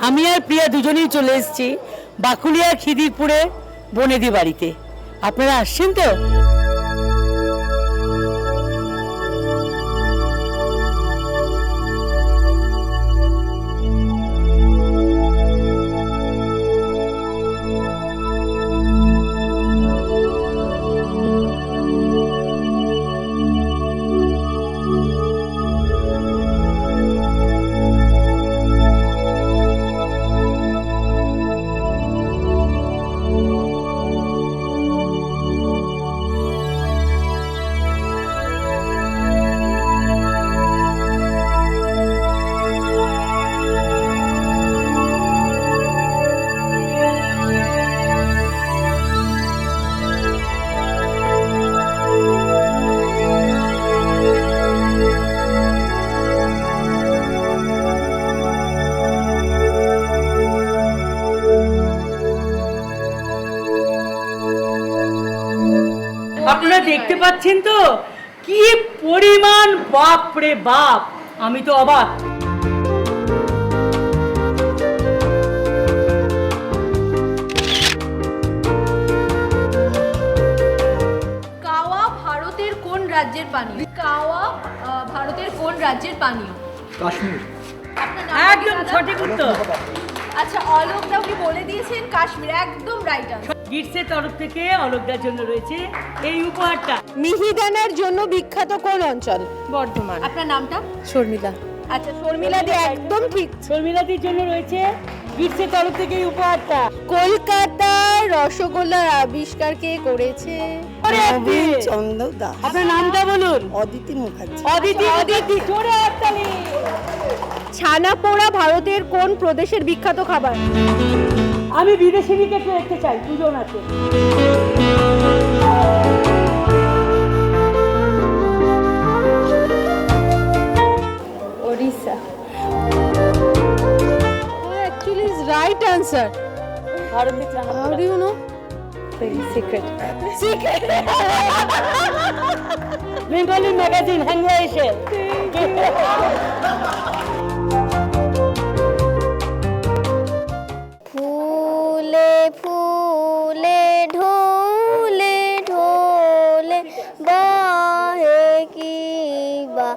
আমি আর প্রিয়া দুজনেই চলে এসেছি বাকুলিয়া খিদিরপুরে বনেদি বাড়িতে। আপনারা আসছেন তো? আপনারা দেখতে পাচ্ছেন তো কি পরিমাণ, বাপ রে বাপ, আমি তো অবাক। কাওয়া ভারতের কোন রাজ্যের পানীয়? কাওয়া ভারতের কোন রাজ্যের পানীয়? কাশ্মীর। আপনার নাম একদম সঠিক উত্তর। আচ্ছা, অলোক দাও কি বলে দিয়েছেন কাশ্মীর, একদম রাইট আনসার। গিটসের তরফ থেকে অলোকদার জন্য রয়েছে এই উপহারটা। মিহিদানার জন্য বিখ্যাত কোন অঞ্চল? বর্ধমান। আপনার নামটা? শর্মিলা। আচ্ছা, শর্মিলা দি একদম ঠিক। শর্মিলাদির জন্য রয়েছে গিটসের তরফ থেকে এই উপহারটা। কলকাতার রসগোল্লার আবিষ্কার কে করেছে? চন্দ্র দাস। আপনার নামটা বলুন। অদিতি মুখার্জি। অদিতি, জোরে হাততালি। ছানা পোড়া ভারতের কোন প্রদেশের বিখ্যাত খাবার? আমি বিদেশিনীকে একটু দেখতে চাই, দুজন আছে। Odisha. Actually is right answer. ভারতের জানা How do you know? Secret. Bengali magazine Hangla এসে। ফুলে ফুলে ঢোলে ঢোলে বাহে কি বা